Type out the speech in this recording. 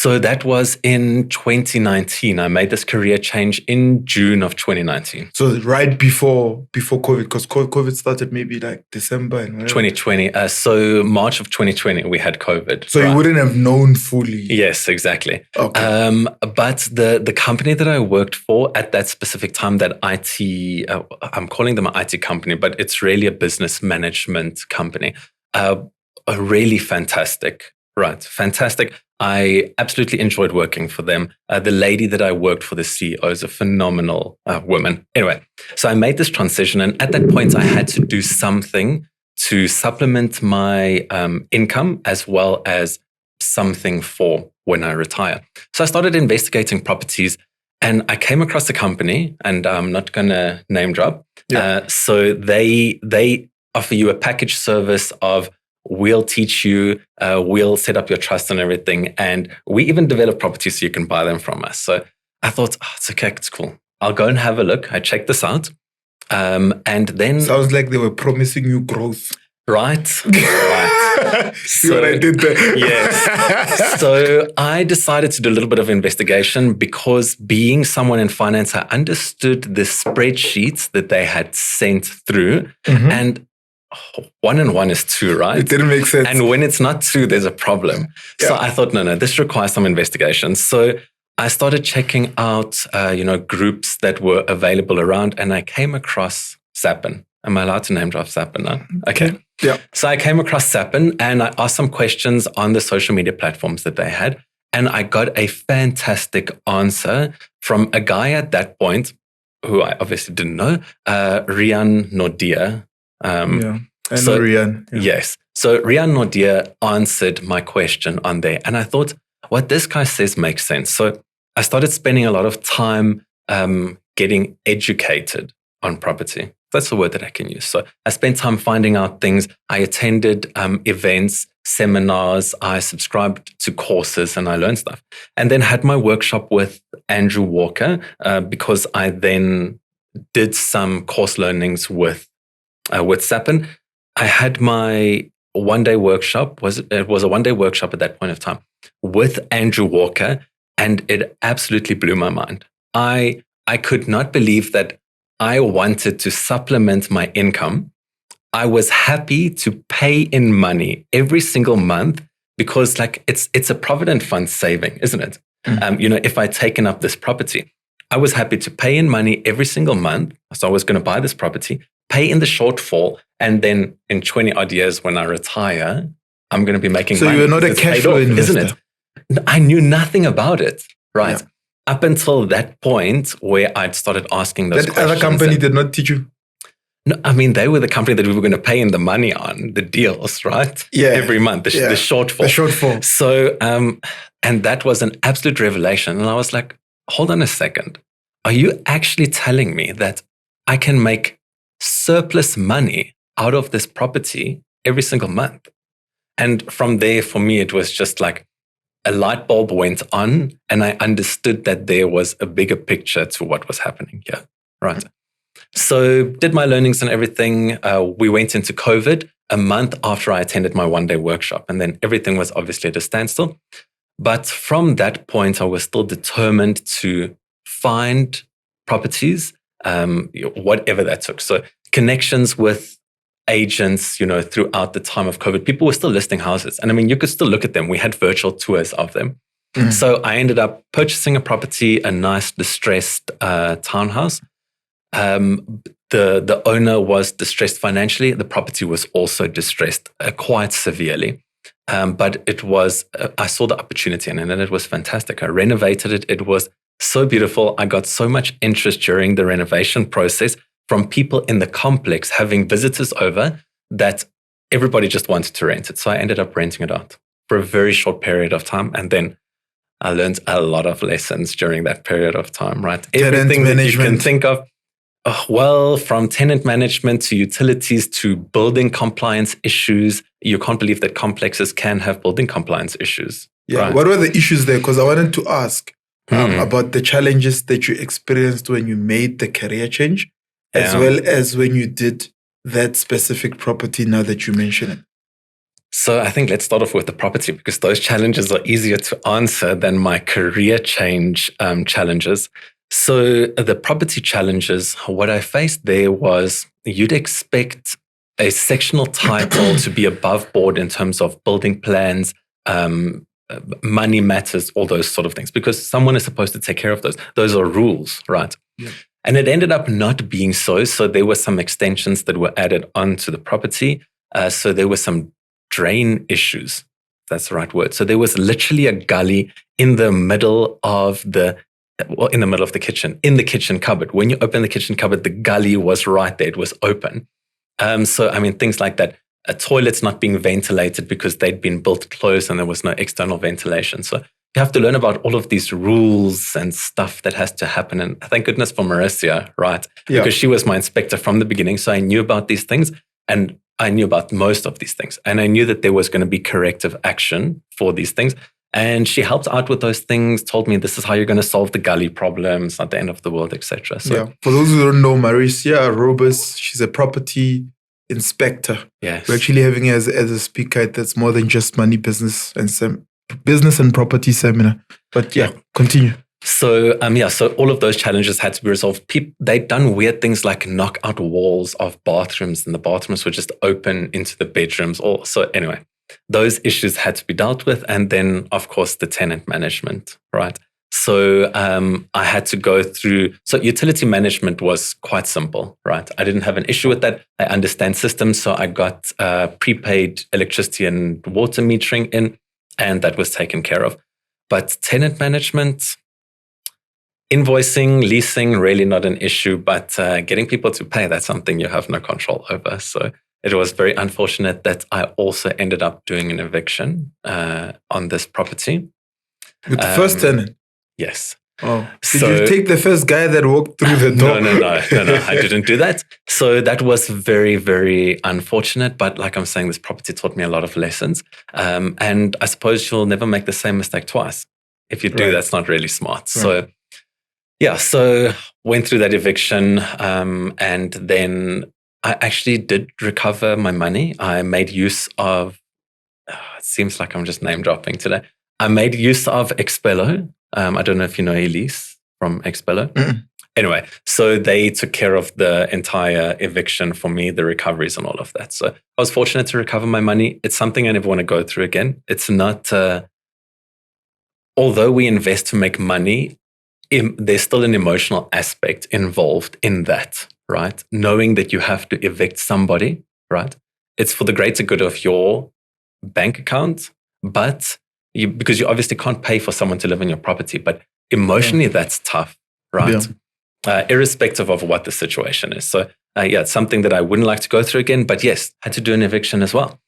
So that was in 2019. I made this career change in June of 2019. So right before COVID, because COVID started maybe like December and whatever. 2020. So March of 2020, we had COVID. So you wouldn't have known fully. Yes, exactly. Okay. But the company that I worked for at that specific time, that IT, I'm calling them an IT company, but it's really a business management company. Really fantastic. Right. Fantastic. I absolutely enjoyed working for them. The lady that I worked for, the CEO, is a phenomenal woman. Anyway, so I made this transition. And at that point, I had to do something to supplement my income as well as something for when I retire. So I started investigating properties and I came across a company, and I'm not going to name drop. Yeah. So they offer you a package service of we'll teach you, we'll set up your trust and everything. And we even develop properties so you can buy them from us. So I thought, it's okay, it's cool. I'll go and have a look. I checked this out. And then... Sounds like they were promising you growth. Right. See what I did there? Yes. So I decided to do a little bit of investigation because being someone in finance, I understood the spreadsheets that they had sent through. Mm-hmm. And 1 and 1 is 2, right? It didn't make sense. And when it's not 2, there's a problem. Yeah. So I thought, no, this requires some investigation. So I started checking out, groups that were available around, and I came across Zappin. Am I allowed to name drop Zappin now? Okay. Yeah. So I came across Zappin and I asked some questions on the social media platforms that they had. And I got a fantastic answer from a guy at that point, who I obviously didn't know, Rian Nordia. I know Rian. Yeah. Yes. So Rian Nordia answered my question on there. And I thought, what this guy says makes sense. So I started spending a lot of time getting educated on property. That's the word that I can use. So I spent time finding out things. I attended events, seminars. I subscribed to courses and I learned stuff. And then had my workshop with Andrew Walker because I then did some course learnings with Zappin. I had my one-day workshop. It was a one-day workshop at that point of time with Andrew Walker, and it absolutely blew my mind. I could not believe that I wanted to supplement my income. I was happy to pay in money every single month because, it's a provident fund saving, isn't it? Mm-hmm. If I'd taken up this property, I was happy to pay in money every single month. So I was going to buy this property, pay in the shortfall, and then in 20 odd years when I retire, I'm going to be making money. So you're not a cash flow investor, isn't it? I knew nothing about it, right? Yeah. Up until that point where I'd started asking those questions. That other company did not teach you? No, I mean, they were the company that we were going to pay in the money on, the deals, right? Yeah. Every month, the shortfall. The shortfall. So, and that was an absolute revelation. And I was like, hold on a second. Are you actually telling me that I can make surplus money out of this property every single month? And from there, for me, it was just like a light bulb went on and I understood that there was a bigger picture to what was happening here, right? So did my learnings and everything. We went into COVID a month after I attended my one-day workshop, and then everything was obviously at a standstill. But from that point, I was still determined to find properties, whatever that took. So connections with agents, throughout the time of COVID, people were still listing houses. And I mean, you could still look at them. We had virtual tours of them. Mm-hmm. So I ended up purchasing a property, a nice distressed townhouse. The owner was distressed financially. The property was also distressed quite severely. But it was, I saw the opportunity in it and it was fantastic. I renovated it. It was so beautiful. I got so much interest during the renovation process from people in the complex having visitors over that everybody just wanted to rent it. So I ended up renting it out for a very short period of time. And then I learned a lot of lessons during that period of time, right? Everything that you can think of. From tenant management to utilities to building compliance issues. You can't believe that complexes can have building compliance issues. Yeah. Right? What were the issues there? Because I wanted to ask about the challenges that you experienced when you made the career change, as well as when you did that specific property now that you mention it. So I think let's start off with the property, because those challenges are easier to answer than my career change challenges. So the property challenges, what I faced there was you'd expect a sectional title to be above board in terms of building plans, money matters, all those sort of things, because someone is supposed to take care of those. Those are rules, right? Yeah. And it ended up not being so. So there were some extensions that were added onto the property. So there were some drain issues. That's the right word. So there was literally a gully in the middle of the kitchen, in the kitchen cupboard. When you open the kitchen cupboard, the gully was right there. It was open. So, I mean, things like that. Toilets not being ventilated because they'd been built close and there was no external ventilation. So you have to learn about all of these rules and stuff that has to happen. And thank goodness for Marissa, right? Yeah. Because she was my inspector from the beginning. So I knew about these things and I knew about most of these things. And I knew that there was going to be corrective action for these things. And she helped out with those things, told me this is how you're going to solve the gully problems at the end of the world, etc. So, yeah. For those who don't know, Marissa Robus, she's a property inspector. Yes. We're actually having her as a speaker that's more than just money, business and property seminar. But yeah, continue. So, so all of those challenges had to be resolved. They'd done weird things like knock out walls of bathrooms, and the bathrooms were just open into the bedrooms. So anyway, those issues had to be dealt with. And then, of course, the tenant management, right? So I had to go through. So utility management was quite simple, right? I didn't have an issue with that. I understand systems. So I got prepaid electricity and water metering in, and that was taken care of. But tenant management, invoicing, leasing, really not an issue. But getting people to pay, that's something you have no control over. So it was very unfortunate that I also ended up doing an eviction on this property. With the first tenant? Yes. Oh, did you take the first guy that walked through the door? No, I didn't do that. So that was very, very unfortunate. But like I'm saying, this property taught me a lot of lessons. And I suppose you'll never make the same mistake twice. If you do, Right. That's not really smart. Right. So went through that eviction. And then I actually did recover my money. I made use of, it seems like I'm just name dropping today. I made use of Expello. I don't know if you know Elise from Expello. Mm-mm. Anyway, so they took care of the entire eviction for me, the recoveries and all of that. So I was fortunate to recover my money. It's something I never want to go through again. It's not, although we invest to make money, there's still an emotional aspect involved in that, right? Knowing that you have to evict somebody, right? It's for the greater good of your bank account, but because you obviously can't pay for someone to live in your property, but emotionally that's tough, right? Yeah. Irrespective of what the situation is. So it's something that I wouldn't like to go through again, but yes, had to do an eviction as well.